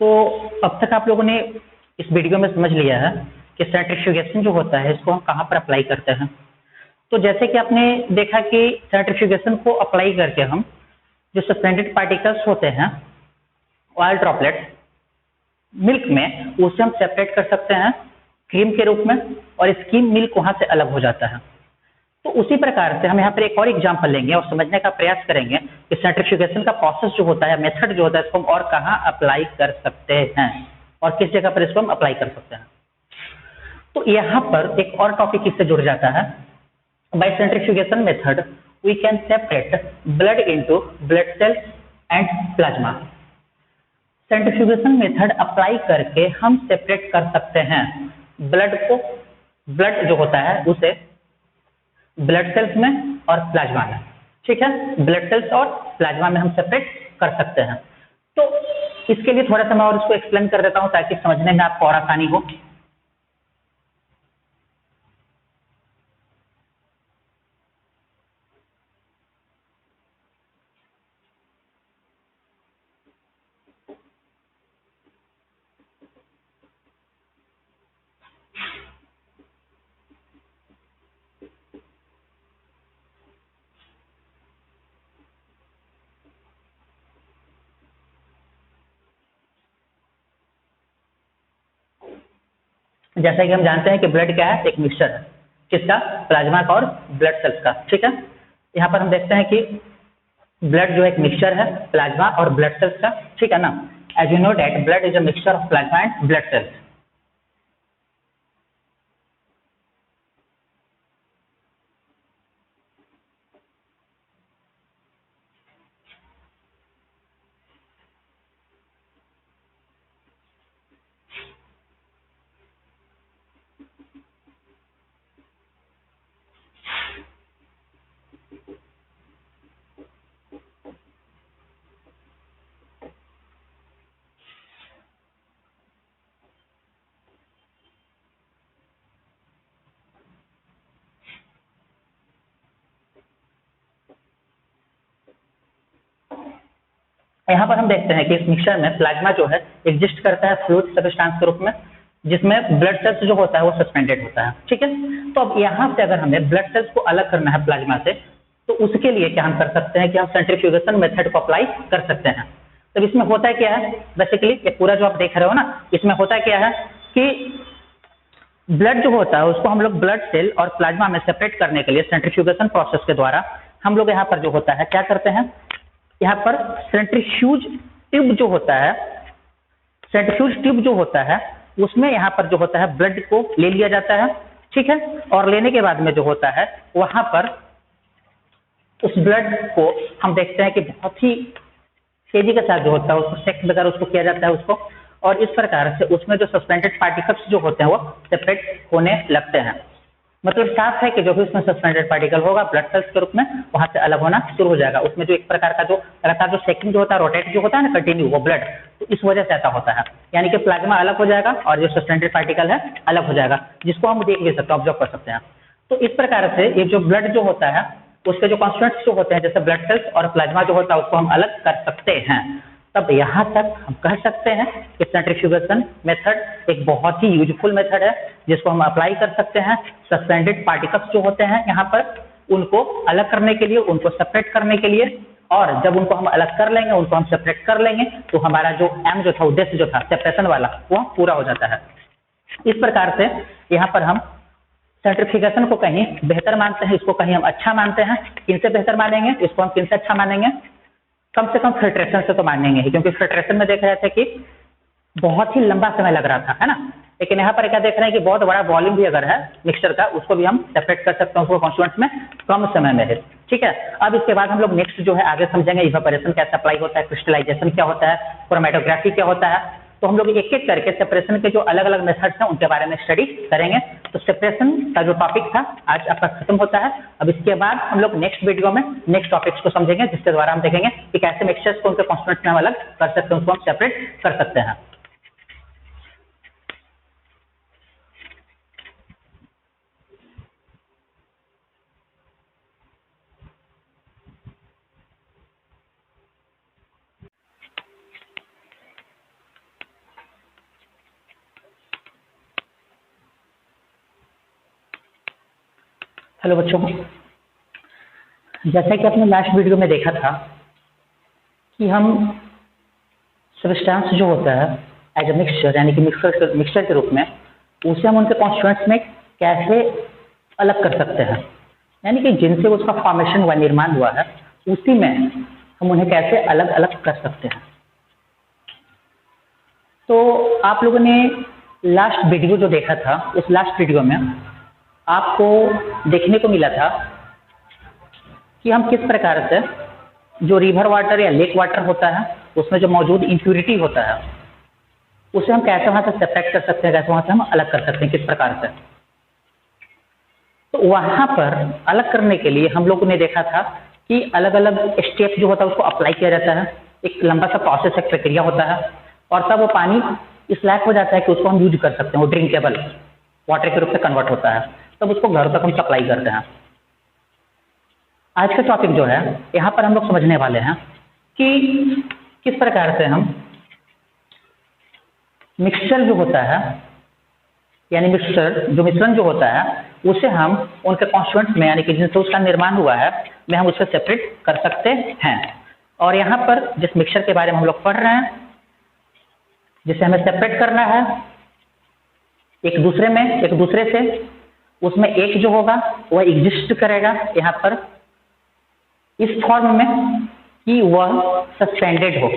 तो अब तक आप लोगों ने इस वीडियो में समझ लिया है कि सेंट्रीफ्यूगेशन जो होता है इसको हम कहाँ पर अप्लाई करते हैं। तो जैसे कि आपने देखा कि सेंट्रीफ्यूगेशन को अप्लाई करके हम जो सस्पेंडेड पार्टिकल्स होते हैं ऑयल ड्रॉपलेट मिल्क में, उसे हम सेपरेट कर सकते हैं क्रीम के रूप में, और स्कीम मिल्क वहां से अलग हो जाता है। तो उसी प्रकार से हम यहाँ पर एक और एग्जांपल लेंगे और समझने का प्रयास करेंगे कि सेंट्रीफ्यूगेशन का प्रोसेस जो होता है, मेथड जो होता है, इसको हम और कहाँ अप्लाई कर सकते हैं और किस जगह पर इसको हम अप्लाई कर सकते हैं। तो यहाँ पर एक और टॉपिक इससे जुड़ जाता है। By centrifugation method we can separate blood into blood cells and plasma. Centrifugation method apply करके हम सेपरेट कर सकते हैं ब्लड को, ब्लड जो होता है उसे ब्लड सेल्स में और प्लाज्मा में। ठीक है, ब्लड सेल्स और प्लाज्मा में हम सेपरेट कर सकते हैं। तो इसके लिए थोड़ा सा मैं और इसको एक्सप्लेन कर देता हूं ताकि समझने में आपको और आसानी हो। जैसा कि हम जानते हैं कि ब्लड क्या है, एक मिक्सचर है, किसका, प्लाज्मा का और ब्लड सेल्स का। ठीक है, यहाँ पर हम देखते हैं कि ब्लड जो एक मिक्सचर है प्लाज्मा और ब्लड सेल्स का। ठीक है ना, as you know that blood is a mixture of plasma and blood cells. यहाँ पर हम देखते हैं कि इस मिक्सचर में प्लाज्मा जो है एग्जिस्ट करता है फ्लूइड सब्सटेंस के रूप में, जिसमें ब्लड सेल्स जो होता है वो सस्पेंडेड होता है। ठीक है, तो अब यहाँ से अगर हमें ब्लड सेल्स को अलग करना है प्लाज्मा से, तो उसके लिए क्या हम कर सकते हैं कि हम सेंट्रीफ्यूगेशन मेथड को अप्लाई कर सकते हैं। तब इसमें होता क्या है, बेसिकली ये पूरा जो आप देख रहे हो ना, इसमें होता क्या है कि ब्लड जो होता है उसको हम लोग ब्लड सेल और प्लाज्मा में सेपरेट करने के लिए सेंट्रीफ्यूगेशन प्रोसेस के द्वारा हम लोग यहाँ पर जो होता है क्या करते हैं, यहाँ पर सेंट्रीफ्यूज ट्यूब जो होता है, सेंट्रीफ्यूज ट्यूब जो होता है उसमें यहाँ पर जो होता है ब्लड को ले लिया जाता है। ठीक है, और लेने के बाद में जो होता है वहां पर उस ब्लड को हम देखते हैं कि बहुत ही तेजी के साथ जो होता है उसको सेक वगैरह उसको किया जाता है उसको, और इस प्रकार से उसमें जो सस्पेंडेड पार्टिकल्स जो होते हैं वो सेपरेट होने लगते हैं। मतलब साफ है कि जो भी उसमें सस्पेंडेड पार्टिकल होगा ब्लड सेल्स के रूप में वहां से अलग होना शुरू हो जाएगा। उसमें जो एक प्रकार का जो लगातार जो सेकिंग जो होता है, रोटेट जो होता है ना कंटिन्यू, वो ब्लड, तो इस वजह से ऐसा होता है। यानी कि प्लाज्मा अलग हो जाएगा और जो सस्पेंडेड पार्टिकल है अलग हो जाएगा, जिसको हम देख भी सकते हैं, ऑब्जर्व कर सकते हैं। तो इस प्रकार से ये जो ब्लड जो होता है उसके जो कॉन्स्टिट्यूएंट्स जो होते हैं जैसे ब्लड सेल्स और प्लाज्मा जो होता है उसको हम अलग कर सकते हैं। तब यहाँ तक हम कह सकते हैं कि सेंट्रीफ्यूगेशन मेथड एक बहुत ही यूजफुल मेथड है जिसको हम अप्लाई कर सकते हैं सस्पेंडेड पार्टिकल्स जो होते हैं यहाँ पर, उनको अलग करने के लिए, उनको सेपरेट करने के लिए। और जब उनको हम अलग कर लेंगे, उनको हम सेपरेट कर लेंगे, तो हमारा जो एम जो था, उद्देश्य जो था सेपरेशन वाला, वो पूरा हो जाता है। इस प्रकार से यहाँ पर हम सेंट्रीफ्यूगेशन को कहीं बेहतर मानते हैं, इसको कहीं हम अच्छा मानते हैं। किनसे बेहतर मानेंगे, इसको हम किनसे अच्छा मानेंगे, कम से कम फिल्ट्रेशन से तो मानेंगे ही, क्योंकि फिल्ट्रेशन में देख रहे थे कि बहुत ही लंबा समय लग रहा था, है ना। लेकिन यहाँ पर क्या देख रहे हैं कि बहुत बड़ा वॉल्यूम भी अगर है मिक्सचर का, उसको भी हम सेपरेट कर सकते हैं उसको कॉन्स्टिट्यूएंट्स में कम समय में है। ठीक है, अब इसके बाद हम लोग नेक्स्ट जो है आगे समझेंगे इवेपोरेशन कैसे अप्लाई होता है, क्रिस्टलाइजेशन क्या होता है, क्रोमेटोग्राफी क्या होता है। तो हम लोग एक एक करके सेपरेशन के जो अलग अलग मेथड्स हैं उनके बारे में स्टडी करेंगे। तो सेपरेशन का जो टॉपिक था आज आपका खत्म होता है। अब इसके बाद हम लोग नेक्स्ट वीडियो में नेक्स्ट टॉपिक्स को समझेंगे, जिसके द्वारा हम देखेंगे कि कैसे मिक्सचर्स को उनके कॉन्स्टिट्यूएंट्स में हम अलग कर सकते हैं, उसको हम सेपरेट कर सकते हैं। हेलो बच्चों, जैसा कि आपने लास्ट वीडियो में देखा था कि हम सब्सटेंस जो होता है एज ए मिक्सचर, यानी कि मिक्सचर के रूप में, उसे हम उनके कॉन्स्टिट्यूएंट्स में कैसे अलग कर सकते हैं, यानी कि जिनसे उसका फॉर्मेशन हुआ, निर्माण हुआ है, उसी में हम उन्हें कैसे अलग अलग कर सकते हैं। तो आप लोगों ने लास्ट वीडियो जो देखा था, उस लास्ट वीडियो में आपको देखने को मिला था कि हम किस प्रकार से जो रिवर वाटर या लेक वाटर होता है उसमें जो मौजूद इम्प्यूरिटी होता है उसे हम कैसे वहां से सेपरेट कर सकते हैं, कैसे वहां से हम अलग कर सकते हैं, किस प्रकार से। तो वहां पर अलग करने के लिए हम लोगों ने देखा था कि अलग अलग स्टेप जो होता है उसको अप्लाई किया जाता है, एक लंबा सा प्रोसेस, एक प्रक्रिया होता है, और तब वो पानी इस लायक हो जाता है कि उसको हम यूज कर सकते हैं, वो ड्रिंकेबल वाटर के रूप में कन्वर्ट होता है, तब उसको घरों तक हम सप्लाई करते हैं। आज का टॉपिक जो है, यहाँ पर हम लोग समझने वाले हैं कि किस प्रकार से हम मिक्सचर जो होता है, यानी मिश्रण जो होता है, उसे हम उनके कॉन्स्टिट्यूएंट्स में, यानी कि जिनसे उसका निर्माण हुआ है, में हम उससे सेपरेट कर सकते हैं। और यहाँ पर जिस मिक्सचर के बारे में हम लोग पढ़ रहे हैं, जिसे हमें सेपरेट करना है एक दूसरे से, उसमें एक जो होगा वह एग्जिस्ट करेगा यहाँ पर इस फॉर्म में कि वह सस्पेंडेड हो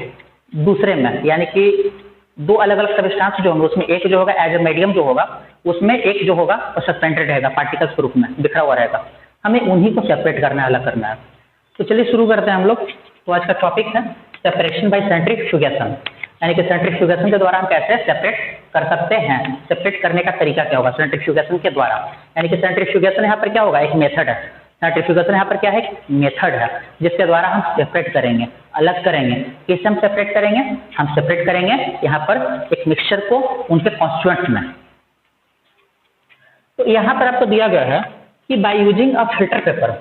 दूसरे में, यानी कि दो अलग अलग सब्सटेंस जो होंगे उसमें एक जो होगा एज ए मीडियम जो होगा, उसमें एक जो होगा वो सस्पेंडेड रहेगा, पार्टिकल्स के रूप में बिखरा हुआ रहेगा। हमें उन्हीं को सेपरेट करना है, अलग करना है। तो चलिए शुरू करते हैं हम लोग। तो आज का टॉपिक है सेपरेशन बाय सेंट्रीफ्यूगेशन, यानी कि सेंट्रीफ्यूगेशन के द्वारा हम कैसे सेपरेट कर सकते हैं, सेपरेट करने का तरीका क्या होगा सेंट्रीफ्यूगेशन के द्वारा। यानी कि सेंट्रीफ्यूगेशन यहाँ पर क्या होगा, एक मेथड है। सेंट्रीफ्यूगेशन यहाँ पर क्या है, मेथड है, जिसके द्वारा हम सेपरेट करेंगे, अलग करेंगे। किससे हम सेपरेट करेंगे, हम सेपरेट करेंगे यहाँ पर एक मिक्सचर को उनके कॉन्स्टिट्यूएंट्स में। तो यहाँ पर आपको दिया गया है कि by using a filter paper,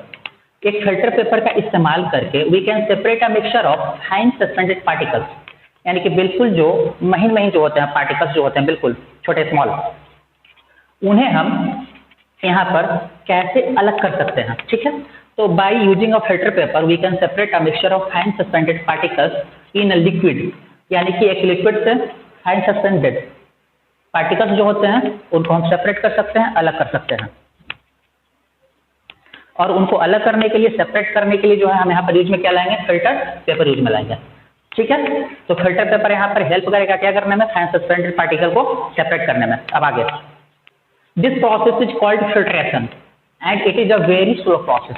एक फिल्टर पेपर का इस्तेमाल करके we can separate a mixture of fine suspended particles, यानी कि बिल्कुल जो महीन जो होते हैं पार्टिकल्स जो होते हैं, बिल्कुल छोटे स्मॉल, उन्हें हम यहाँ पर कैसे अलग कर सकते हैं। ठीक है, तो by using a filter paper we can separate a mixture of fine suspended particles in a liquid, यानी कि एक लिक्विड से फाइन सस्पेंडेड पार्टिकल्स जो होते हैं उनको हम सेपरेट कर सकते हैं, अलग कर सकते हैं। और उनको अलग करने के लिए, सेपरेट करने के लिए जो है हम यहाँ पर यूज में क्या लाएंगे, फिल्टर पेपर यूज में लाएंगे। ठीक है, तो फिल्टर पेपर यहाँ पर हेल्प करेगा क्या करने में, फाइन सस्पेंडेड पार्टिकल को सेपरेट करने में। अब आगे, this process is called filtration and it is a very slow process.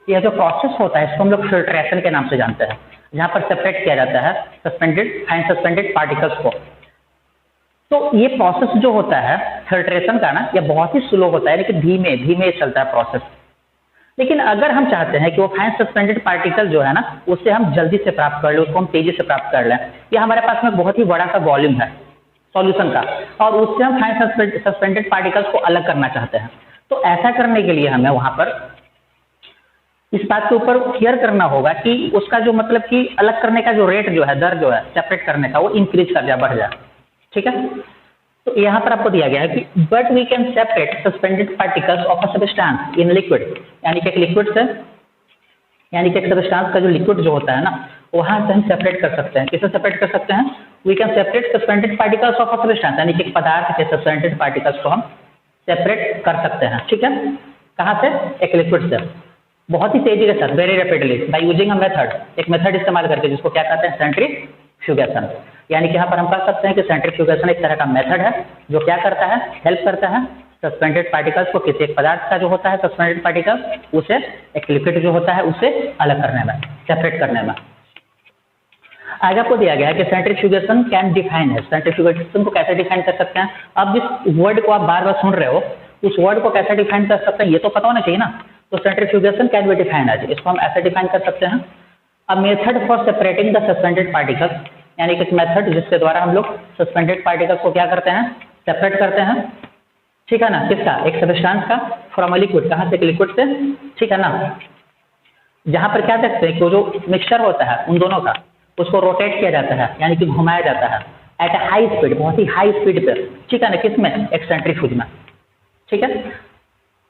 यह जो प्रोसेस होता है इसको हम लोग फिल्ट्रेशन के नाम से जानते हैं, जहाँ पर सेपरेट किया जाता है फाइन सस्पेंडेड पार्टिकल्स को। तो ये प्रोसेस जो होता है फिल्ट्रेशन का ना, यह बहुत ही स्लो होता है, लेकिन धीमे धीमे चलता है प्रोसेस। लेकिन अगर हम चाहते हैं कि वो फाइन सस्पेंडेड पार्टिकल जो है ना, उससे हम जल्दी से प्राप्त कर लें, उसको हम तेजी से प्राप्त कर लें, या हमारे पास में बहुत ही बड़ा सा वॉल्यूम है सॉल्यूशन का, और उससे हम फाइन सस्पेंडेड पार्टिकल्स को अलग करना चाहते हैं, तो ऐसा करने के लिए हमें वहां पर इस बात के ऊपर क्लियर करना होगा कि उसका जो मतलब कि अलग करने का जो रेट जो है, दर जो है सेपरेट करने का, वो इंक्रीज कर जाए, बढ़ जाए। ठीक है, तो यहाँ पर आपको दिया गया है कि but we can separate suspended particles of a substance in liquid, यानी कि एक लिक्विड से, यानी कि एक सब्सटेंस का जो लिक्विड जो होता है ना, वहां से हम सेपरेट कर सकते हैं। किससे सेपरेट कर सकते हैं, we can separate suspended particles of a substance, यानी कि एक पदार्थ के सस्पेंडेड पार्टिकल्स को हम सेपरेट कर सकते हैं। ठीक है, कहाँ से, एक लिक्विड से, बहुत ही तेजी के साथ, very rapidly, bye using a method, एक मेथड इस्तेमाल करके, जिसको क्या कहते हैं, सेंट्रीफ्यूगेशन। यानी कि यहाँ पर हम कह सकते हैं कि सेंट्रीफ्यूगेशन एक तरह का मेथड है जो क्या करता है, हेल्प करता है सस्पेंडेड पार्टिकल्स को, किसी एक पदार्थ का जो होता है सस्पेंडेड पार्टिकल, उसे एक लिक्विड जो होता है उससे अलग करने में, सेपरेट करने में। आगे आपको दिया गया है कि सेंट्रीफ्यूगेशन कैन डिफाइन है, सेंट्रीफ्यूगेशन को कैसे डिफाइन कर सकते हैं। अब जिस वर्ड को आप बार बार सुन रहे हो, उस वर्ड को कैसे डिफाइन कर सकते हैं, ये तो पता होना चाहिए ना। तो centrifugation can be define as, इसको हम ऐसे डिफाइन कर सकते हैं, a method for separating the suspended particles, यानी कि एक मेथड जिसके द्वारा हम लोग सस्पेंडेड पार्टिकल्स को क्या करते हैं, सेपरेट करते हैं। ठीक है ना, किसका, एक सब्सटेंस का, फ्रॉम अ लिक्विड, कहाँ से, एक लिक्विड से। ठीक है ना, जहाँ पर क्या देखते हैं कि वो जो मिक्सचर होता है उन दोनों का, उसको रोटेट किया जाता है, यानी कि घुमाया जाता है एट अ हाई स्पीड, बहुत ही हाई स्पीड पे। ठीक है ना, किसमें, एक सेंट्रीफ्यूज में। ठीक है,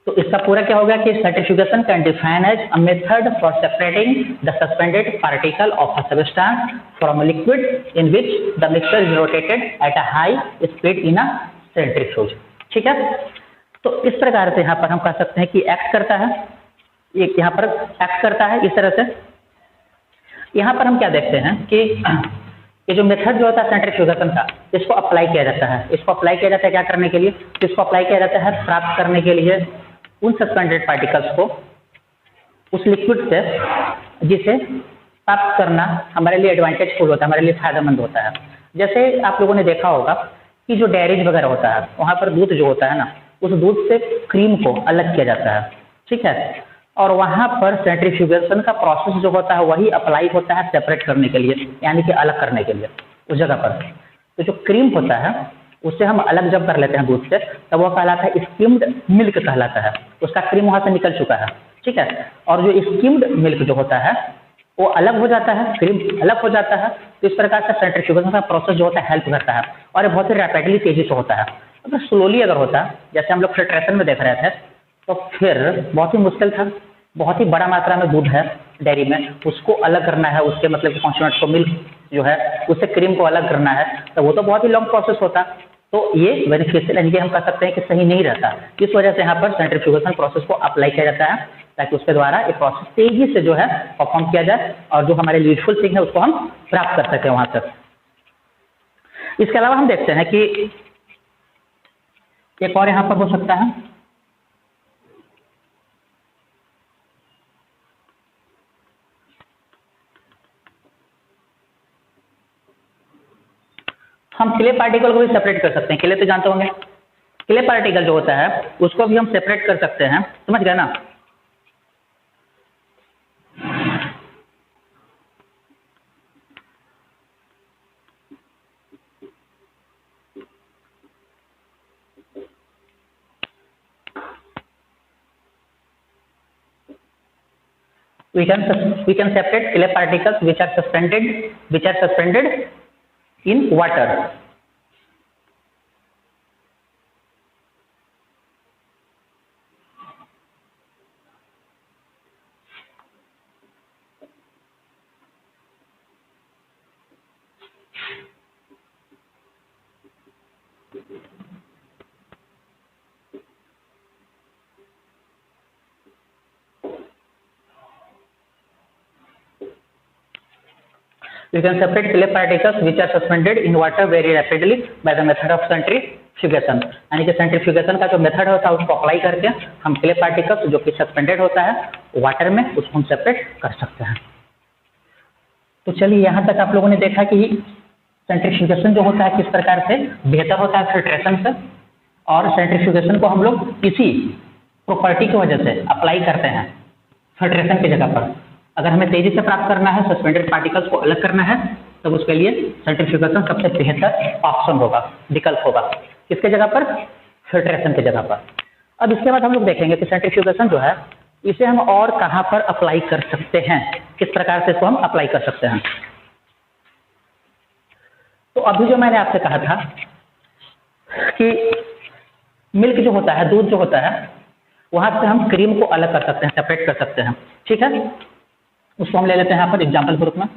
तो इसका पूरा क्या होगा कि centrifugation can define as a method for separating the suspended particle of a substance from liquid in which the mixture is rotated at a high speed in a centrifuge. ठीक है, तो इस प्रकार से यहाँ पर हम कह सकते हैं कि एक्ट करता है, एक यहाँ पर एक्ट करता है इस तरह से। यहाँ पर हम क्या देखते हैं कि ये जो मेथड जो होता है सेंट्रीफ्यूगेशन का, इसको अप्लाई किया जाता है। इसको अप्लाई किया जाता है क्या करने के लिए? इसको अप्लाई किया जाता है प्राप्त करने के लिए उन सस्पेंडेड पार्टिकल्स को उस लिक्विड से जिसे प्राप्त करना हमारे लिए एडवांटेजफुल होता है, हमारे लिए फायदेमंद होता है। जैसे आप लोगों ने देखा होगा कि जो डेयरीज वगैरह होता है वहाँ पर दूध जो होता है ना, उस दूध से क्रीम को अलग किया जाता है। ठीक है, और वहाँ पर सेंट्रीफ्यूगेशन का प्रोसेस जो होता है वही अप्लाई होता है सेपरेट करने के लिए, यानी कि अलग करने के लिए उस जगह पर। तो जो क्रीम होता है उससे हम अलग जब कर लेते हैं दूध से, तब वो कहलाता है स्किम्ड मिल्क कहलाता है, उसका क्रीम वहाँ से निकल चुका है। ठीक है, और जो स्किम्ड मिल्क जो होता है वो अलग हो जाता है, क्रीम अलग हो जाता है। तो इस प्रकार से सेंट्रीफ्यूगेशन का प्रोसेस जो होता है हेल्प करता है, और ये बहुत ही रैपिडली तेजी से होता है। अगर स्लोली अगर होता है, जैसे हम लोग फिल्ट्रेशन में देख रहे थे, तो फिर बहुत ही मुश्किल था। बहुत ही बड़ा मात्रा में दूध है डेयरी में, उसको अलग करना है, उसके मतलब कॉन्स्टिट्यूएंट्स को, मिल्क जो है उससे क्रीम को अलग करना है, तो वो तो बहुत ही लॉन्ग प्रोसेस होता। तो ये बेनिफिशियल, यानी कि हम कह सकते हैं कि सही नहीं रहता। इस वजह से यहाँ पर सेंट्रीफ्यूगेशन प्रोसेस को अप्लाई किया जाता है, ताकि उसके द्वारा ये प्रोसेस तेजी से जो है परफॉर्म किया जाए, और जो हमारे यूजफुल थिंग है उसको हम प्राप्त कर सकें वहाँ तक। इसके अलावा हम देखते हैं कि एक और यहाँ पर हो सकता है, हम क्ले पार्टिकल को भी सेपरेट कर सकते हैं। क्ले तो जानते होंगे, क्ले पार्टिकल जो होता है उसको भी हम सेपरेट कर सकते हैं, समझ गए ना। we can separate clay particles which are suspended in water. We can separate clay particles which are suspended in water very rapidly by the method of centrifugation. यानी कि सेंट्रीफ्यूगेशन का जो मेथड होता है उसको अप्लाई करके हम क्ले पार्टिकल्स जो कि सस्पेंडेड होता है वाटर में, उसको हम सेपरेट कर सकते हैं। तो चलिए यहाँ तक आप लोगों ने देखा कि सेंट्रीफ्यूगेशन जो होता है किस प्रकार से बेहतर होता है फिल्ट्रेशन से, और सेंट्रीफ्यूगेशन को हम लोग इसी प्रॉपर्टी की वजह से अप्लाई करते हैं फिल्ट्रेशन की जगह पर। अगर हमें तेजी से प्राप्त करना है, सस्पेंडेड पार्टिकल्स को अलग करना है, तब उसके लिए सेंट्रीफ्यूगेशन सबसे बेहतर ऑप्शन होगा, विकल्प होगा। किसके जगह पर? फिल्ट्रेशन की जगह पर। अब इसके बाद हम लोग देखेंगे कि सेंट्रीफ्यूगेशन जो है इसे हम और कहाँ पर अप्लाई कर सकते हैं, किस प्रकार से इसको हम अप्लाई कर सकते हैं। तो अभी जो मैंने आपसे कहा था कि मिल्क जो होता है, दूध जो होता है, वहां से हम क्रीम को अलग कर सकते हैं, सेपरेट कर सकते हैं। ठीक है, उसको हम ले लेते हैं यहाँ पर एग्जाम्पल के रूप में।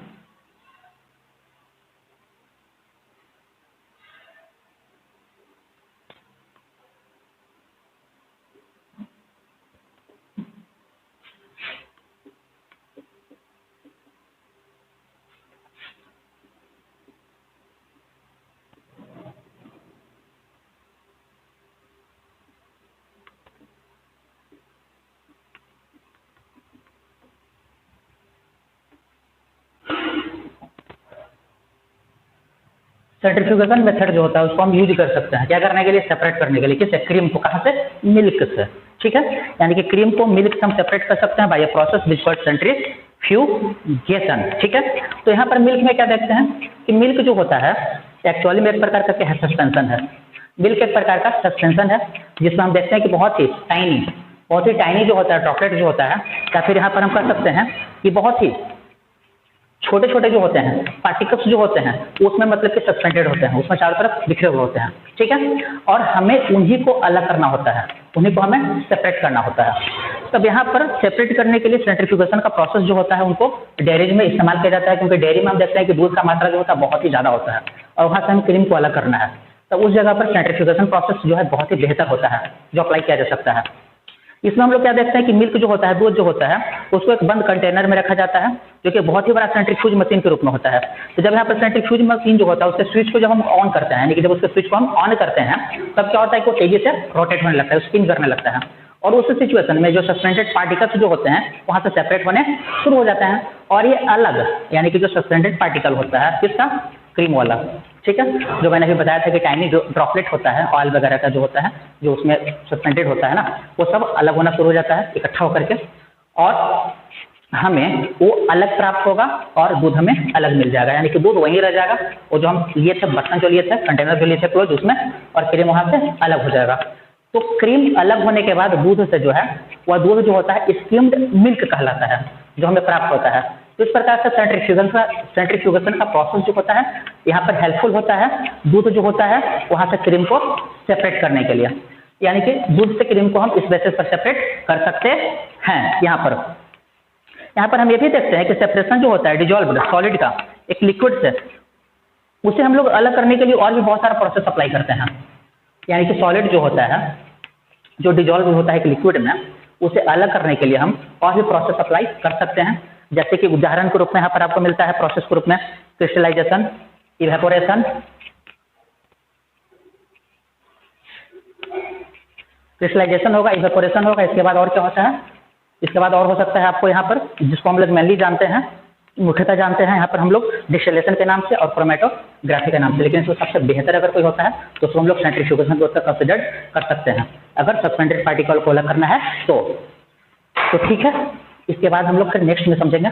सेंट्रीफ्यूगेशन मेथड जो होता है उसको हम यूज कर सकते हैं क्या करने के लिए? सेपरेट करने के लिए। किससे? क्रीम को। कहाँ से? मिल्क से। ठीक है, यानी कि क्रीम को मिल्क से हम सेपरेट कर सकते हैं by process which called centrifugation. ठीक है, तो यहाँ पर मिल्क में क्या देखते हैं कि मिल्क जो होता है एक्चुअली में एक प्रकार का क्या है? सस्पेंशन है। मिल्क एक प्रकार का सस्पेंशन है जिसमें हम देखते हैं कि बहुत ही टाइनी जो होता है, ड्रॉपलेट जो होता है, या फिर यहाँ पर हम कह सकते हैं कि बहुत ही छोटे छोटे जो होते हैं पार्टिकल्स जो होते हैं उसमें मतलब कि सस्पेंडेड होते हैं, उसमें चारों तरफ बिखरे हुए होते हैं, ठीक है। और हमें उन्हीं को अलग करना होता है, उन्हीं को हमें सेपरेट करना होता है। तब यहाँ पर सेपरेट करने के लिए सेंट्रीफ्यूगेशन का प्रोसेस जो होता है उनको डेयरी में इस्तेमाल किया जाता है, क्योंकि डेयरी में हम देखते हैं कि दूध का मात्रा जो होता है बहुत ही ज़्यादा होता है और वहाँ से हम क्रीम को अलग करना है, तो उस जगह पर सेंट्रीफ्यूगेशन प्रोसेस जो है बहुत ही बेहतर होता है जो अप्लाई किया जा सकता है। इसमें हम लोग क्या देखते हैं कि मिल्क जो होता है, दूध जो होता है, उसको एक बंद कंटेनर में रखा जाता है जो कि बहुत ही बड़ा सेंट्रीफ्यूज मशीन के रूप में होता है। तो जब यहाँ पर सेंट्रीफ्यूज मशीन जो होता है उसके स्विच को जब हम ऑन करते हैं, यानी कि जब उसके स्विच को हम ऑन करते हैं तब क्या होता है कि वो तेजी से रोटेट होने लगता है, स्पिन करने लगता है और उस सिचुएशन में जो सस्पेंडेड पार्टिकल्स जो होते हैं वहाँ से सेपरेट होने शुरू हो जाते हैं और ये अलग, यानी कि जो सस्पेंडेड पार्टिकल होता है किसका, क्रीम वाला, ठीक है। जो मैंने अभी बताया था कि टाइनी जो ड्रॉपलेट होता है ऑयल वगैरह का जो होता है, जो उसमें सस्पेंडेड होता है ना, वो सब अलग होना शुरू हो जाता है इकट्ठा होकर के और हमें वो अलग प्राप्त होगा और दूध हमें अलग मिल जाएगा, यानी कि दूध वहीं रह जाएगा, वो जो हम लिए थे बर्तन जो लिए थे, कंटेनर जो लिए थे क्लोज उसमें, और क्रीम वहाँ से अलग हो जाएगा। तो क्रीम अलग होने के बाद दूध से जो है वह दूध जो होता है स्किम्ड मिल्क कहलाता है जो हमें प्राप्त होता है। तो इस प्रकार से सेंट्रीफ्यूगेशन का प्रोसेस जो होता है यहाँ पर हेल्पफुल होता है दूध जो होता है वहाँ से क्रीम को सेपरेट करने के लिए, यानी कि दूध से क्रीम को हम इस बेसिस पर सेपरेट कर सकते हैं। यहाँ पर हम ये भी देखते हैं कि सेपरेशन जो होता है डिजॉल्व्ड सॉलिड का एक लिक्विड से, उसे हम लोग अलग करने के लिए और भी बहुत सारा प्रोसेस अप्लाई करते हैं, यानी कि सॉलिड जो होता है जो डिजॉल्व होता है एक लिक्विड में, उसे अलग करने के लिए हम और भी प्रोसेस अप्लाई कर सकते हैं। जैसे कि उदाहरण के रूप में यहाँ पर आपको मिलता है प्रोसेस के रूप में क्रिस्टलाइजेशन, इवेपोरेशन, क्रिस्टलाइजेशन होगा, इवेपोरेशन होगा, इसके बाद और क्या होता है, इसके बाद और हो सकता है आपको यहाँ पर जिसको हम लोग मेनली जानते हैं, मुख्यतः जानते हैं यहाँ पर हम लोग डिस्टिलेशन के नाम से और क्रोमेटोग्राफी के नाम से, लेकिन इसको सबसे बेहतर अगर कोई होता है तो उसको हम लोग सेंट्रीफ्यूगेशन को कंसिडर कर सकते हैं अगर सस्पेंडेड पार्टिकल को अलग करना है तो ठीक है। इसके बाद हम लोग फिर नेक्स्ट में समझेंगे।